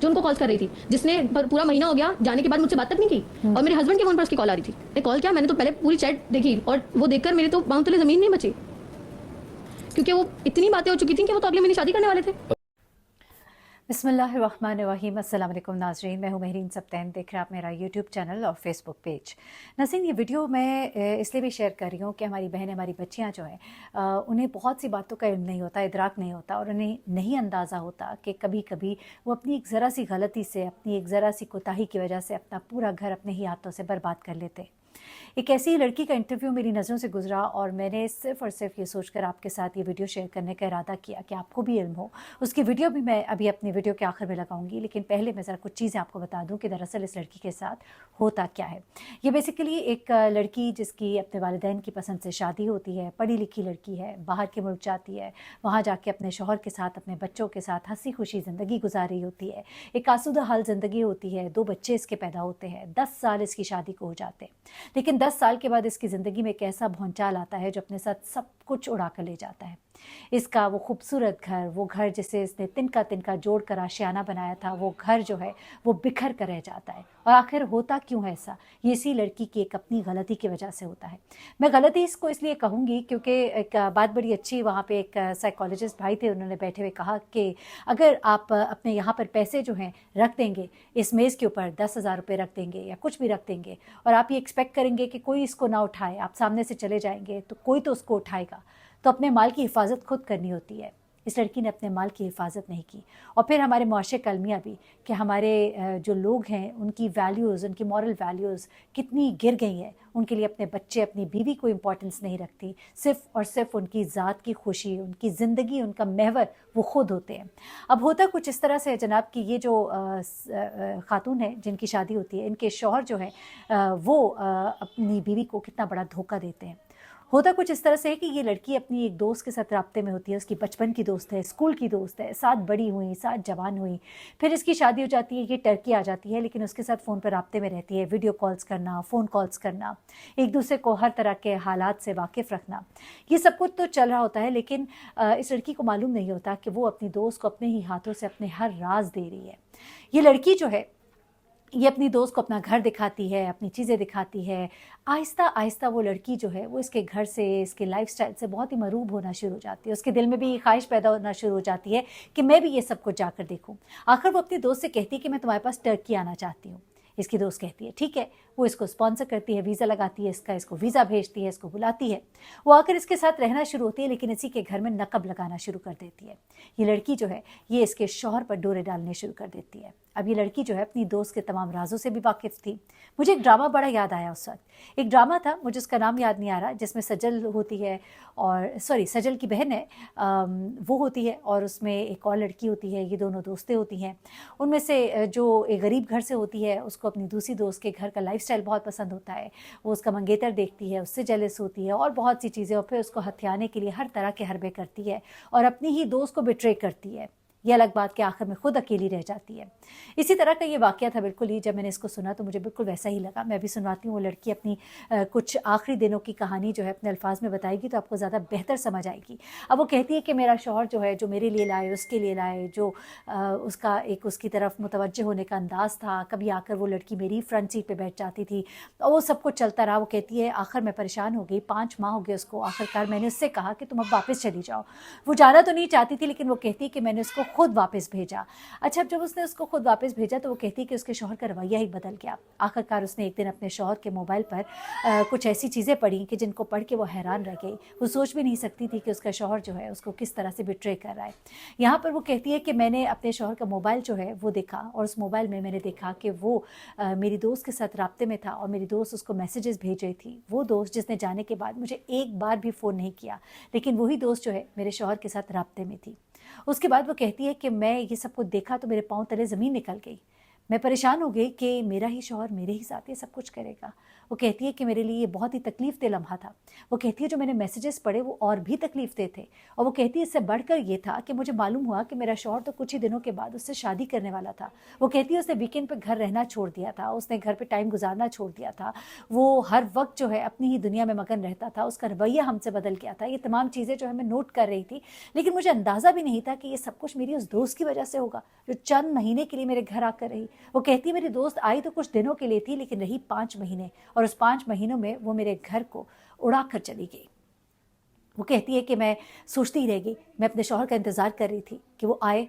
جو ان کو کالس کر رہی تھی, جس نے پورا مہینہ ہو گیا جانے کے بعد مجھ سے بات تک نہیں کی, اور میرے ہسبینڈ کے فون پر اس کی کال آ رہی تھی. میں کال کیا, میں نے تو پہلے پوری چیٹ دیکھی, اور وہ دیکھ کر میرے تو پاؤں تلے زمین نہیں بچی, کیونکہ وہ اتنی باتیں ہو چکی تھیں کہ وہ تو اگلے مہینے شادی کرنے والے تھے. بسم اللہ الرحمن الرحیم. السلام علیکم ناظرین, میں ہوں مہرین سبتین, دیکھ رہے آپ میرا یوٹیوب چینل اور فیس بک پیج. ناظرین, یہ ویڈیو میں اس لیے بھی شیئر کر رہی ہوں کہ ہماری بہنیں, ہماری بچیاں جو ہیں, انہیں بہت سی باتوں کا علم نہیں ہوتا, ادراک نہیں ہوتا, اور انہیں نہیں اندازہ ہوتا کہ کبھی کبھی وہ اپنی ایک ذرا سی غلطی سے, اپنی ایک ذرا سی کوتاہی کی وجہ سے اپنا پورا گھر اپنے ہی ہاتھوں سے برباد کر لیتے. ایک ایسی ہی لڑکی کا انٹرویو میری نظروں سے گزرا, اور میں نے صرف اور صرف یہ سوچ کر آپ کے ساتھ یہ ویڈیو شیئر کرنے کا ارادہ کیا کہ آپ کو بھی علم ہو. اس کی ویڈیو بھی میں ابھی اپنی ویڈیو کے آخر میں لگاؤں گی, لیکن پہلے میں ذرا کچھ چیزیں آپ کو بتا دوں کہ دراصل اس لڑکی کے ساتھ ہوتا کیا ہے. یہ بیسیکلی ایک لڑکی جس کی اپنے والدین کی پسند سے شادی ہوتی ہے, پڑھی لکھی لڑکی ہے, باہر کے ملک جاتی ہے, وہاں جا کے اپنے شوہر کے ساتھ, اپنے بچوں کے ساتھ ہنسی خوشی زندگی گزار رہی ہوتی ہے. ایک آسودہ حال زندگی ہوتی ہے, 2 بچے اس کے پیدا ہوتے ہیں, 10 سال اس کی شادی کو ہو جاتے ہیں. لیکن 10 سال کے بعد اس کی زندگی میں ایک ایسا بھونچال آتا ہے جو اپنے ساتھ سب کچھ اڑا کر لے جاتا ہے. اس کا وہ خوبصورت گھر, وہ گھر جسے اس نے تنکا جوڑ کر آشیانہ بنایا تھا, وہ گھر جو ہے وہ بکھر کر رہ جاتا ہے. اور آخر ہوتا کیوں ہے ایسا؟ یہ اسی لڑکی کی ایک اپنی غلطی کی وجہ سے ہوتا ہے. میں غلطی اس کو اس لیے کہوں گی کیونکہ ایک بات بڑی اچھی, وہاں پہ ایک سائیکالوجسٹ بھائی تھے, انہوں نے بیٹھے ہوئے کہا کہ اگر آپ اپنے یہاں پر پیسے جو ہیں رکھ دیں گے, اس میز کے اوپر 10,000 روپے رکھ دیں گے یا کچھ بھی رکھ دیں گے, اور آپ یہ ایکسپیکٹ کریں گے کہ کوئی اس کو نہ اٹھائے, آپ سامنے سے چلے جائیں گے تو کوئی تو اس کو اٹھائے گا. تو اپنے مال کی حفاظت خود کرنی ہوتی ہے. اس لڑکی نے اپنے مال کی حفاظت نہیں کی. اور پھر ہمارے معاشرے کا المیہ بھی کہ ہمارے جو لوگ ہیں ان کی ویلیوز, ان کی مورل ویلیوز کتنی گر گئی ہیں. ان کے لیے اپنے بچے, اپنی بیوی کو امپورٹنس نہیں رکھتی, صرف اور صرف ان کی ذات کی خوشی, ان کی زندگی, ان کا محور وہ خود ہوتے ہیں. اب ہوتا کچھ اس طرح سے ہے جناب کہ یہ جو خاتون ہے جن کی شادی ہوتی ہے, ان کے شوہر جو ہیں وہ اپنی بیوی کو کتنا بڑا دھوکہ دیتے ہیں. ہوتا کچھ اس طرح سے ہے کہ یہ لڑکی اپنی ایک دوست کے ساتھ رابطے میں ہوتی ہے, اس کی بچپن کی دوست ہے, اسکول کی دوست ہے, ساتھ بڑی ہوئی, ساتھ جوان ہوئی. پھر اس کی شادی ہو جاتی ہے, یہ ٹرکی آ جاتی ہے, لیکن اس کے ساتھ فون پر رابطے میں رہتی ہے, ویڈیو کالز کرنا, فون کالز کرنا, ایک دوسرے کو ہر طرح کے حالات سے واقف رکھنا, یہ سب کچھ تو چل رہا ہوتا ہے. لیکن اس لڑکی کو معلوم نہیں ہوتا کہ وہ اپنی دوست کو اپنے ہی ہاتھوں سے اپنے ہر راز دے رہی ہے. یہ لڑکی جو ہے یہ اپنی دوست کو اپنا گھر دکھاتی ہے, اپنی چیزیں دکھاتی ہے. آہستہ آہستہ وہ لڑکی جو ہے وہ اس کے گھر سے, اس کے لائف سٹائل سے بہت ہی مرعوب ہونا شروع ہو جاتی ہے. اس کے دل میں بھی یہ خواہش پیدا ہونا شروع ہو جاتی ہے کہ میں بھی یہ سب کچھ جا کر دیکھوں. آخر وہ اپنی دوست سے کہتی ہے کہ میں تمہارے پاس ٹرکی آنا چاہتی ہوں. اس کی دوست کہتی ہے ٹھیک ہے. وہ اس کو اسپانسر کرتی ہے, ویزا لگاتی ہے, اس کو ویزا بھیجتی ہے, اس کو بلاتی ہے. وہ آ کر اس کے ساتھ رہنا شروع ہوتی ہے, لیکن اسی کے گھر میں نقب لگانا شروع کر دیتی ہے. یہ لڑکی جو ہے یہ اس کے شوہر پر ڈورے ڈالنے شروع کر دیتی ہے. اب یہ لڑکی جو ہے اپنی دوست کے تمام رازوں سے بھی واقف تھی. مجھے ایک ڈرامہ بڑا یاد آیا اس وقت. ایک ڈرامہ تھا, مجھے اس کا نام یاد نہیں آ رہا, جس میں سجل ہوتی ہے, اور سجل کی بہن ہے وہ ہوتی ہے, اور اس میں ایک اور لڑکی ہوتی ہے. یہ دونوں دوستیں ہوتی ہیں. ان میں سے جو ایک غریب گھر سے ہوتی ہے, اس کو اپنی دوسری دوست کے گھر کا لائف سٹائل بہت پسند ہوتا ہے. وہ اس کا منگیتر دیکھتی ہے, اس سے جیلس ہوتی ہے, اور بہت سی چیزیں, اور پھر اس کو ہتھیانے کے لیے ہر طرح کے حربے کرتی ہے, اور اپنی ہی دوست کو بٹرے کرتی ہے. یہ الگ بات کہ آخر میں خود اکیلی رہ جاتی ہے. اسی طرح کا یہ واقعہ تھا بالکل ہی. جب میں نے اس کو سنا تو مجھے بالکل ویسا ہی لگا. میں بھی سنواتی ہوں. وہ لڑکی اپنی کچھ آخری دنوں کی کہانی جو ہے اپنے الفاظ میں بتائے گی تو آپ کو زیادہ بہتر سمجھ آئے گی. اب وہ کہتی ہے کہ میرا شوہر جو ہے, جو میرے لیے لائے, اس کے لیے لائے, جو اس کا ایک اس کی طرف متوجہ ہونے کا انداز تھا. کبھی آ کر وہ لڑکی میری فرنٹ سیٹ پہ بیٹھ جاتی تھی, اور وہ سب کچھ چلتا رہا. وہ کہتی ہے آخر میں پریشان ہو گئی, 5 ماہ ہو گئے اس کو. آخر کار میں نے اس سے کہا کہ تم اب واپس چلی جاؤ. وہ جانا تو نہیں چاہتی تھی, لیکن وہ کہتی ہے کہ میں نے اس کو خود واپس بھیجا. اچھا, جب اس نے اس کو خود واپس بھیجا تو وہ کہتی ہے کہ اس کے شوہر کا رویہ ہی بدل گیا. آخر کار اس نے ایک دن اپنے شوہر کے موبائل پر کچھ ایسی چیزیں پڑھی کہ جن کو پڑھ کے وہ حیران رہ گئی. وہ سوچ بھی نہیں سکتی تھی کہ اس کا شوہر جو ہے اس کو کس طرح سے بٹرے کر رہا ہے. یہاں پر وہ کہتی ہے کہ میں نے اپنے شوہر کا موبائل جو ہے وہ دیکھا, اور اس موبائل میں نے دیکھا کہ وہ میری دوست کے ساتھ رابطے میں تھا, اور میری دوست اس کو میسیجز بھیج رہی تھی. وہ دوست جس نے جانے کے بعد مجھے ایک بار بھی فون نہیں کیا, لیکن وہی دوست جو ہے میرے شوہر کے ساتھ رابطے میں تھی. اس کے بعد وہ کہتی ہے کہ میں یہ سب کچھ دیکھا تو میرے پاؤں تلے زمین نکل گئی. मैं परेशान हो गई कि मेरा ही शौहर मेरे ही साथ ये सब कुछ करेगा। वो कहती है कि मेरे लिए ये बहुत ही तकलीफ़ दे लम्हा था। वो कहती है जो मैंने मैसेजेस पढ़े वो और भी तकलीफ़ दे थे, और वो कहती है इससे बढ़कर ये था कि मुझे मालूम हुआ कि मेरा शौहर तो कुछ ही दिनों के बाद उससे शादी करने वाला था। वो कहती है उसने वीकेंड पे घर रहना छोड़ दिया था, उसने घर पे टाइम गुजारना छोड़ दिया था, वो हर वक्त जो है अपनी ही दुनिया में मगन रहता था, उसका रवैया हमसे बदल गया था। ये तमाम चीज़ें जो है मैं नोट कर रही थी, लेकिन मुझे अंदाज़ा भी नहीं था कि ये सब कुछ मेरी उस दोस्त की वजह से होगा जो चंद महीने के लिए मेरे घर आकर रही। वो कहती है मेरी दोस्त आई तो कुछ दिनों के लिए थी, लेकिन रही 5 महीने, और उस 5 महीनों में वो मेरे घर को उड़ा कर चली गई। वो कहती है कि मैं सोचती ही रह गई, मैं अपने शौहर का इंतज़ार कर रही थी कि वो आए।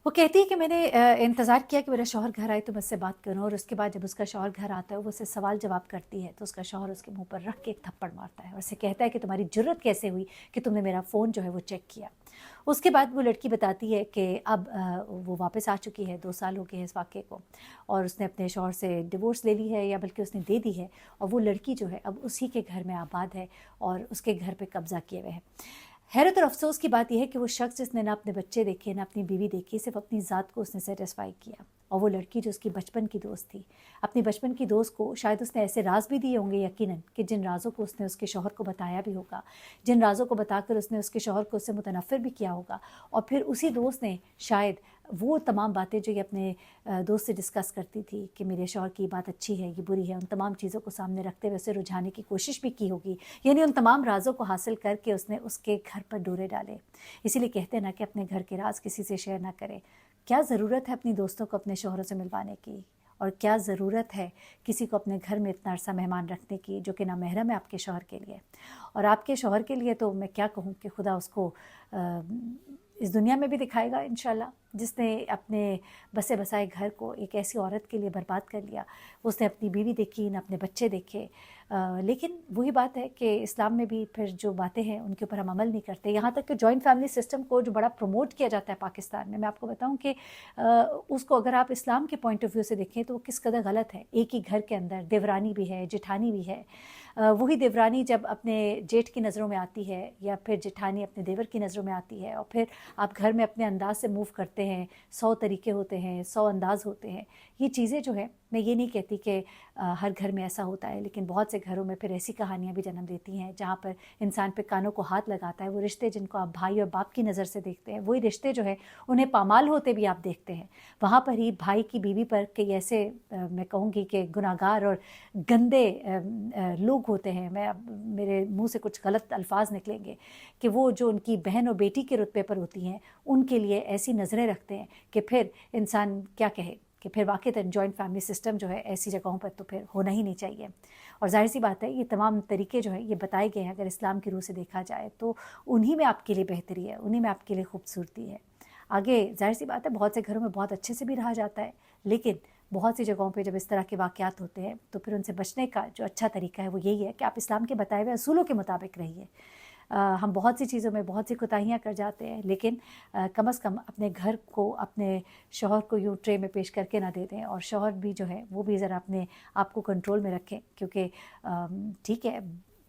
वो कहती है कि मैंने इंतज़ार किया कि मेरा शौहर घर आए तो मैं उससे बात करूं, और उसके बाद जब उसका शौहर घर आता है वो उससे सवाल जवाब करती है तो उसका शौहर उसके मुंह पर रख के एक थप्पड़ मारता है और उससे कहता है कि तुम्हारी जुर्रत कैसे हुई कि तुमने मेरा फ़ोन जो है वो चेक किया। उसके बाद वो लड़की बताती है कि अब वो वापस आ चुकी है, 2 साल हो गए हैं इस वाक़े को, और उसने अपने शौहर से डिवोर्स ले ली है, या बल्कि उसने दे दी है, और वो लड़की जो है अब उसी के घर में आबाद है और उसके घर पे कब्ज़ा किए हुए है। हैरत और अफसोस की बात यह है कि वो शख्स जिसने ना अपने बच्चे देखे ना अपनी बीवी देखी, सिर्फ अपनी ज़ात को उसने सेटिस्फाई किया। और वो लड़की जो उसकी बचपन की दोस्त थी, अपनी बचपन की दोस्त को शायद उसने ऐसे राज भी दिए होंगे यकीनन कि जिन राज़ों को उसने उसके शौहर को बताया भी होगा, जिन राज़ों को बताकर उसने उसके शौहर को उससे मुतनफ़िर भी किया होगा, और फिर उसी दोस्त ने शायद वो तमाम बातें जो ये अपने दोस्त से डिस्कस करती थी कि मेरे शौहर की बात अच्छी है, ये बुरी है, उन तमाम चीज़ों को सामने रखते हुए उसे रुझाने की कोशिश भी की होगी, यानी उन तमाम राज़ों को हासिल करके उसने उसके घर पर डोरे डाले। इसीलिए कहते हैं ना कि अपने घर के राज किसी से शेयर ना करें। क्या ज़रूरत है अपनी दोस्तों को अपने शौहरों से मिलवाने की, और क्या ज़रूरत है किसी को अपने घर में इतना अरसा मेहमान रखने की जो कि ना महरम है आपके शौहर के लिए। और आपके शौहर के लिए तो मैं क्या कहूँ कि खुदा उसको इस दुनिया में भी दिखाएगा इंशाल्लाह, जिसने अपने बसे बसाए घर को एक ऐसी औरत के लिए बर्बाद कर लिया। उसने अपनी बीवी देखी, ना अपने बच्चे देखे। लेकिन वही बात है कि इस्लाम में भी फिर जो बातें हैं उनके ऊपर हम अमल नहीं करते। यहाँ तक कि जॉइंट फैमिली सिस्टम को जो बड़ा प्रमोट किया जाता है पाकिस्तान में, मैं आपको बताऊँ कि उसको अगर आप इस्लाम के पॉइंट ऑफ व्यू से देखें तो वो किस कदर गलत है। एक ही घर के अंदर देवरानी भी है, जेठानी भी है। वही देवरानी जब अपने जेठ की नज़रों में आती है, या फिर जेठानी अपने देवर की नज़रों में आती है, और फिर आप घर में अपने अंदाज से मूव करते हैं, 100 तरीके होते हैं, 100 अंदाज़ होते हैं। ये चीज़ें जो है, मैं ये नहीं कहती कि हर घर में ऐसा होता है, लेकिन बहुत से घरों में फिर ऐसी कहानियाँ भी जन्म देती हैं जहाँ पर इंसान पे कानों को हाथ लगाता है। वो रिश्ते जिनको आप भाई और बाप की नज़र से देखते हैं, वही रिश्ते जो है उन्हें पामाल होते भी आप देखते हैं। वहाँ पर ही भाई की बीवी पर कई ऐसे मैं कहूँगी कि गुनाहगार और गंदे लोग होते हैं, मेरे मुंह से कुछ गलत अल्फाज निकलेंगे, कि वो जो उनकी बहन और बेटी के रुतबे पर होती हैं उनके लिए ऐसी नज़रें रखते हैं कि फिर इंसान क्या कहे कि फिर वाक़ईतन जॉइंट फैमिली सिस्टम जो है ऐसी जगहों पर तो फिर होना ही नहीं चाहिए। और ज़ाहिर सी बात है ये तमाम तरीके जो हैं ये बताए गए हैं, अगर इस्लाम की रूह से देखा जाए तो उन्हीं में आपके लिए बेहतरी है, उन्हीं में आपके लिए खूबसूरती है। आगे ज़ाहिर सी बात है बहुत से घरों में बहुत अच्छे से भी रहा जाता है, लेकिन बहुत सी जगहों पे जब इस तरह के वाक़यात होते हैं तो फिर उनसे बचने का जो अच्छा तरीका है वो यही है कि आप इस्लाम के बताए हुए असूलों के मुताबिक रहिए। हम बहुत सी चीज़ों में बहुत सी कोताहियाँ कर जाते हैं, लेकिन कम से कम अपने घर को अपने शौहर को यूँ ट्रे में पेश करके ना दे दें, और शौहर भी जो है वो भी ज़रा अपने आप को कंट्रोल में रखें, क्योंकि ठीक है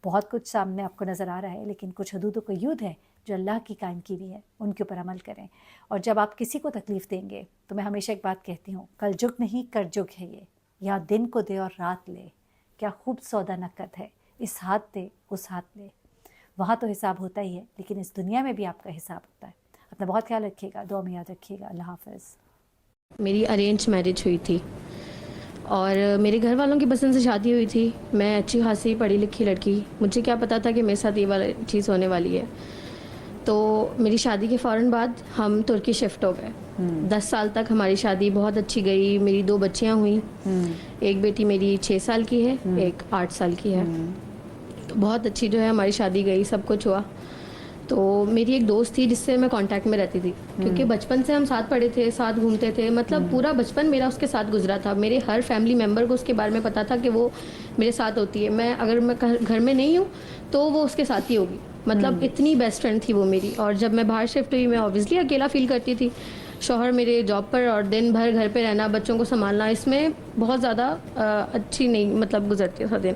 बहुत कुछ सामने आपको नज़र आ रहा है, लेकिन कुछ हदूदों को युद्ध है जो अल्लाह की कायम की हुई है, उनके ऊपर अमल करें। और जब आप किसी को तकलीफ़ देंगे तो मैं हमेशा एक बात कहती हूँ, कल जुग नहीं कर जुग है ये, या दिन को दे और रात ले, क्या खूब सौदा नकद है, इस हाथ दे उस हाथ ले। वहाँ तो हिसाब होता ही है, लेकिन इस दुनिया में भी आपका हिसाब होता है। अपना बहुत ख्याल रखिएगा, दुआ में याद रखिएगा। अल्लाह हाफ़िज़। मेरी अरेंज मैरिज हुई थी और मेरे घर वालों की पसंद से शादी हुई थी। मैं अच्छी खासी पढ़ी लिखी लड़की, मुझे क्या पता था कि मेरे साथ ये वाला चीज़ होने वाली है। तो मेरी शादी के फ़ौरन बाद हम तुर्की शिफ्ट हो गए। 10 साल तक हमारी शादी बहुत अच्छी गई। मेरी 2 बच्चियाँ हुई, एक बेटी मेरी 6 साल की है, एक 8 साल की है। तो बहुत अच्छी जो है हमारी शादी गई, सब कुछ हुआ। तो मेरी एक दोस्त थी जिससे मैं कांटेक्ट में रहती थी, क्योंकि बचपन से हम साथ पढ़े थे, साथ घूमते थे, मतलब पूरा बचपन मेरा उसके साथ गुजरा था। मेरे हर फैमिली मेम्बर को उसके बारे में पता था कि वो मेरे साथ होती है। अगर मैं घर में नहीं हूँ तो वो उसके साथ ही होगी, मतलब इतनी बेस्ट फ्रेंड थी वो मेरी। और जब मैं बाहर शिफ्ट हुई, मैं ऑब्वियसली अकेला फील करती थी। शौहर मेरे जॉब पर और दिन भर घर पे रहना, बच्चों को संभालना, इसमें बहुत ज़्यादा अच्छी नहीं मतलब गुजरती था दिन।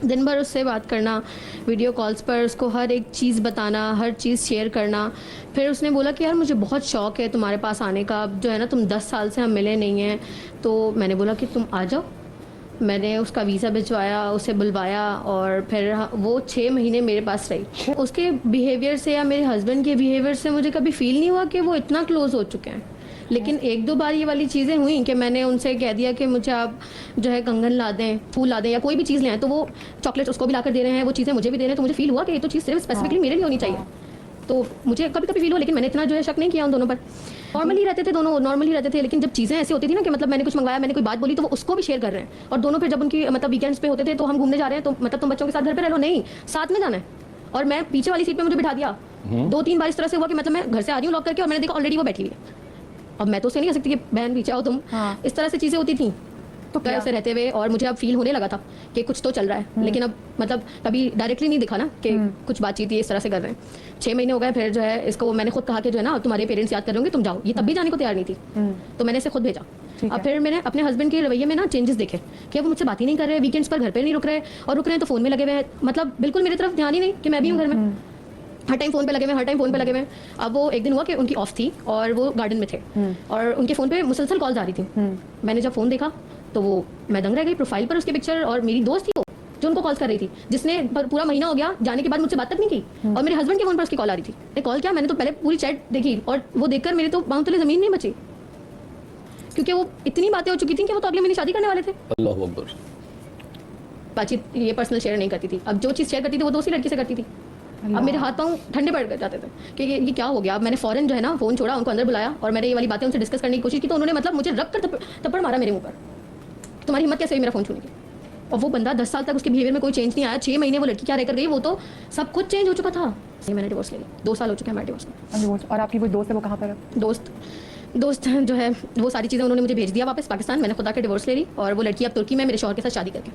दिन भर उससे बात करना, वीडियो कॉल्स पर उसको हर एक चीज़ बताना, हर चीज़ शेयर करना. फिर उसने बोला कि यार मुझे बहुत शौक़ है तुम्हारे पास आने का, जो है ना तुम 10 साल से हम मिले नहीं हैं. तो मैंने बोला कि तुम आ जाओ. मैंने उसका वीज़ा भिजवाया, उसे बुलवाया और फिर वो 6 महीने मेरे पास रही. उसके बिहेवियर से या मेरे हस्बैंड के बिहेवियर से मुझे कभी फील नहीं हुआ कि वो इतना क्लोज़ हो चुके हैं. लेकिन एक दो बार ये वाली चीज़ें हुई कि मैंने उनसे कह दिया कि मुझे आप जो है कंगन ला दें, फूल ला दें या कोई भी चीज़ ले आएँ, तो वो चॉकलेट्स उसको भी ला कर दे रहे हैं, वो चीज़ें मुझे भी दे रहे हैं. तो मुझे फील हुआ कि ये तो चीज़ सिर्फ स्पेसिफिकली मेरे लिए होनी चाहिए. तो मुझे कभी कभी फील हुआ, लेकिन मैंने इतना जो है शक नहीं किया उन दोनों पर. नॉर्मल ही रहते थे दोनों, नॉर्मल ही रहते थे. लेकिन जब चीज़ें ऐसी होती थी ना कि मतलब मैंने कुछ मंगवाया, मैंने कोई बात बोली, तो वो उसको भी शेयर कर रहे हैं. और दोनों फिर जब उनकी मतलब वीकेंड्स पे होते थे तो हम घूमने जा रहे हैं, तो मतलब तुम बच्चों के साथ घर पे रह लो, नहीं साथ में जाना है. और मैं पीछे वाली सीट पे मुझे बिठा दिया. 2-3 बार इस तरह से हुआ कि मतलब मैं घर से आ रही हूँ लॉक करके और मैंने देखा ऑलरेडी वो बैठी हुई है. अब मैं तो उससे नहीं कह सकती कि बहन पीछे आओ तुम. इस तरह से चीज़ें होती थी तो ऐसे रहते हुए. और मुझे अब फील होने लगा था कि कुछ तो चल रहा है. लेकिन अब मतलब कभी डायरेक्टली नहीं दिखा ना कि कुछ बातचीत ये इस तरह से कर रहे हैं. 6 महीने हो गए. फिर जो है इसको मैंने खुद कहा कि जो है ना तुम्हारे पेरेंट्स याद कर होंगे, तुम जाओ. ये तब भी जाने को तैयार नहीं थी. तो मैंने इसे खुद भेजा. अब फिर मैंने अपने हस्बैंड के रवैये में ना चेंजेस देखे कि वो मुझसे बात ही नहीं कर रहे, वीकेंड्स पर घर पे नहीं रुक रहे, और रुक रहे हैं तो फोन में लगे हुए हैं. मतलब बिल्कुल मेरी तरफ ध्यान ही नहीं कि मैं भी हूँ घर में. हर टाइम फ़ोन पे लगे हुए, हर टाइम फ़ोन पे लगे हुए. अब वो एक दिन हुआ कि उनकी ऑफ थी और वो गार्डन में थे और उनके फ़ोन पे मुसलसल कॉल्स आ रही थी. मैंने जब फ़ोन देखा तो वो मैं दंग रह गई. प्रोफाइल पर उसकी पिक्चर, और मेरी दोस्त थी वो जो उनको कॉल्स कर रही थी, जिसने पूरा महीना हो गया जाने के बाद मुझसे बात तक नहीं की. और मेरे हस्बैंड के फ़ोन पर उसकी कॉल आ रही थी. मैंने कॉल किया, मैंने तो पहले पूरी चैट देखी और वो देखकर मेरे तो पाँव तले ज़मीन नहीं बची, क्योंकि वो इतनी बातें हो चुकी थी कि वो तो अगले महीने शादी करने वाले थे. अल्लाह अकबर. बातचीत ये पर्सनल शेयर नहीं करती थी. अब जो चीज़ शेयर करती थी वो दूसरी लड़की से करती थी. अब मेरे हाथ पाँव ठंडे पड़ जाते थे कि ये क्या हो गया. अब मैंने फ़ौरन जो है ना फ़ोन छोड़ा, उनको अंदर बुलाया और मैंने ये वाली बातें उनसे डिस्कस करने की कोशिश की. तो उन्होंने मतलब मुझे रख कर थप्पड़ मारा मेरे मुंह पर. तुम्हारी हिम्मत कैसे हुई मेरा फ़ोन छूने की. और वो बंदा 10 साल तक उसके बिहेवियर में कोई चेंज नहीं आया. 6 महीने वो लड़की क्या रहकर गई, वो तो सब कुछ चेंज हो चुका था. ये मैंने डिवोर्स ले लिया. 2 साल हो चुके हैं हमारे डिवोर्स में. और आपकी वो दोस्त है वो कहाँ पर है? दोस्त जो है वो सारी चीज़ें उन्होंने मुझे भेज दिया वापस पाकिस्तान. मैंने खुदा के डिवोर्स ले ली और वो लड़की अब तुर्की में मेरे शौहर के साथ शादी करके